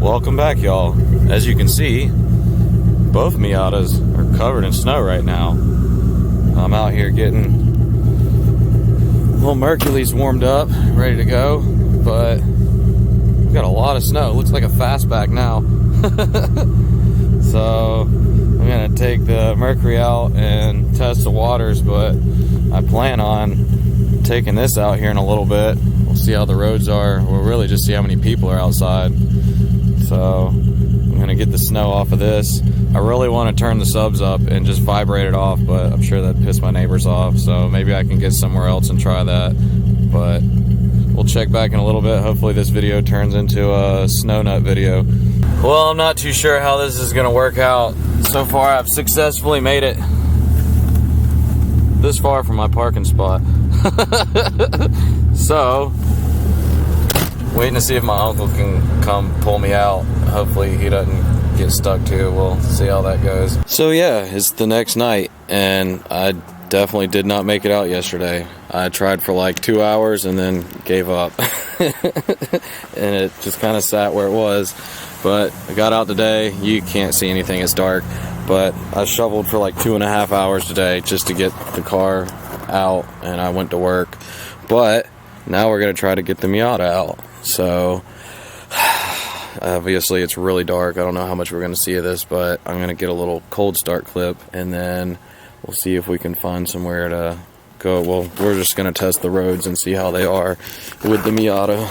Welcome back, y'all. As you can see, both Miatas are covered in snow right now. I'm out here getting little Mercury's warmed up, ready to go, but we've got a lot of snow. It looks like a fastback now. So I'm gonna take the Mercury out and test the waters, but I plan on taking this out here in a little bit. We'll see how the roads are. We'll really just see how many people are outside. So I'm gonna get the snow off of this. I really want to turn the subs up and just vibrate it off, but I'm sure that'd piss my neighbors off, so maybe I can get somewhere else and try that. But we'll check back in a little bit. Hopefully this video turns into a Snownuts video. Well, I'm not too sure how this is gonna work out. So far I've successfully made it this far from my parking spot. So waiting to see if my uncle can come pull me out. Hopefully he doesn't get stuck too. We'll see how that goes. So yeah, it's the next night, and I definitely did not make it out yesterday. I tried for like 2 hours and then gave up. And it just kind of sat where it was. But I got out today. You can't see anything, it's dark. But I shoveled for like 2.5 hours today just to get the car out, and I went to work. But now we're gonna try to get the Miata out. So obviously it's really dark. I don't know how much we're gonna see of this, but I'm gonna get a little cold start clip, and then we'll see if we can find somewhere to go. Well, we're just gonna test the roads and see how they are with the Miata.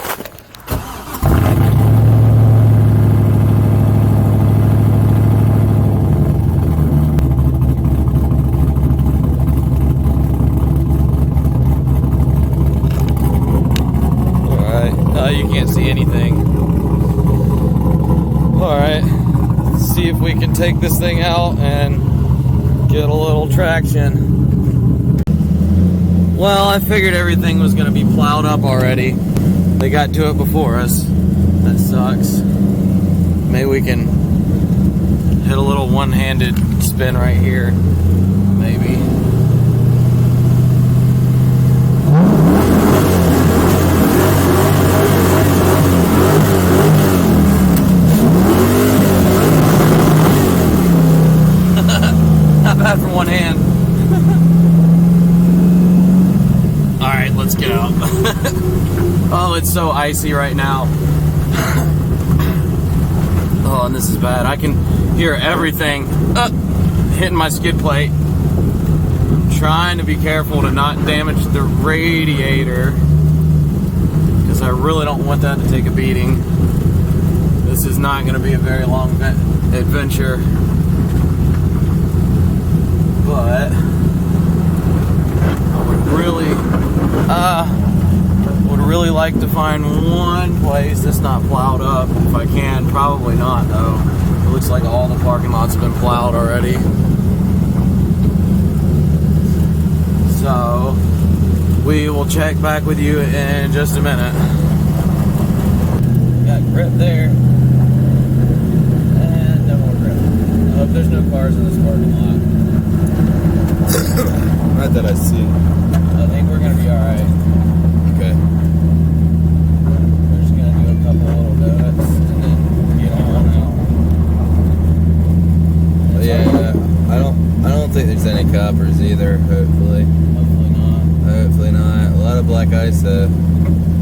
You can't see anything. Alright, let's see if we can take this thing out and get a little traction. Well, I figured everything was going to be plowed up already. They got to it before us. That sucks. Maybe we can hit a little one-handed spin right here. Maybe. From one hand. Alright, let's get out. Oh, it's so icy right now. Oh, and this is bad. I can hear everything hitting my skid plate. I'm trying to be careful to not damage the radiator, because I really don't want that to take a beating. This is not going to be a very long adventure. But I would really like to find one place that's not plowed up, if I can. Probably not, though. It looks like all the parking lots have been plowed already. So we will check back with you in just a minute. Got grip there, and no more grip. I hope there's no cars in this parking lot. Not that I see. I think we're gonna be alright. Okay. We're just gonna do a couple little donuts and then get on out. Yeah, I don't think there's any coppers either, hopefully. Hopefully not. Hopefully not. A lot of black ice though.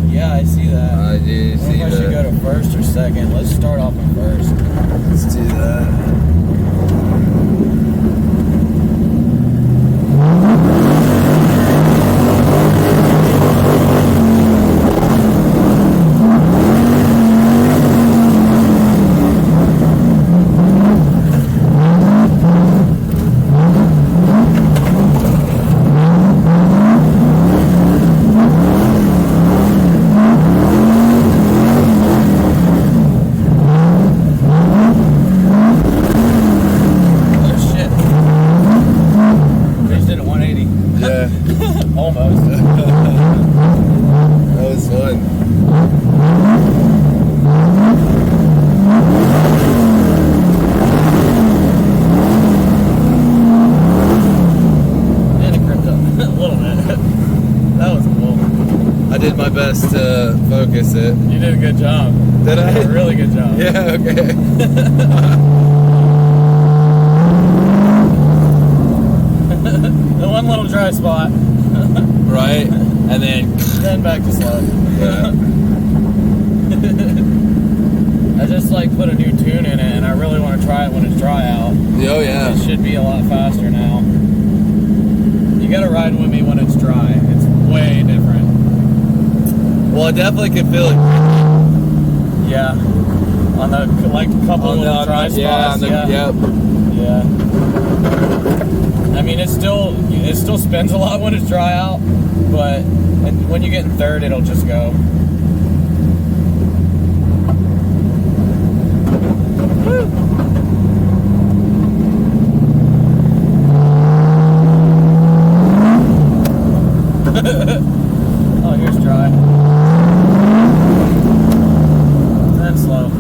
Yeah, I see that. I do see that. I should go to first or second. Let's start off at first. Let's do that. best to focus it. You did a good job. Did I? A really good job. Yeah, okay. The one little dry spot. Right? And then back to slow. yeah. I just like put a new tune in it, and I really want to try it when it's dry out. Oh, yeah. It should be a lot faster now. You gotta ride with me when it's dry. It's way different. Well, I definitely can feel it. Yeah. On the, like, couple little dry spots. Yep. Yeah. I mean, it still spins a lot when it's dry out, but when you get in third, it'll just go. Oh, here's dry. Then slow.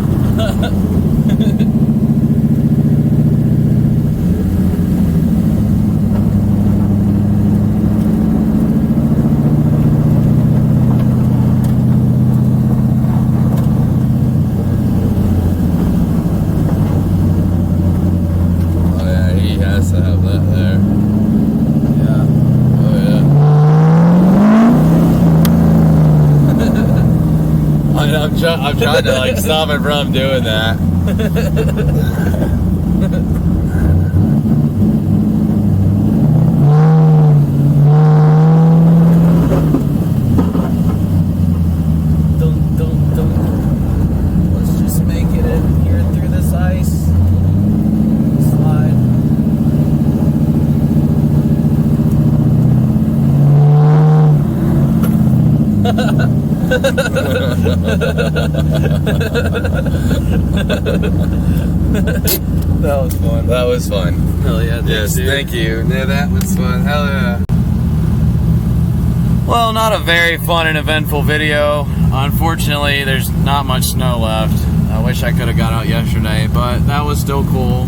Oh, yeah, he has to have that there. Yeah. Oh, yeah. I mean, I'm trying to, like, stop him from doing that. Let's just make it in here through this ice. Slide. That was fun. That was fun. Hell yeah, Yes, thank you. Yeah, that was fun. Hell yeah. Well, not a very fun and eventful video. Unfortunately, there's not much snow left. I wish I could have got out yesterday, but that was still cool.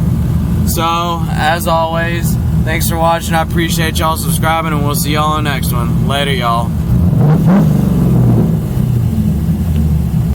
So, as always, thanks for watching. I appreciate y'all subscribing, and we'll see y'all on the next one. Later, y'all.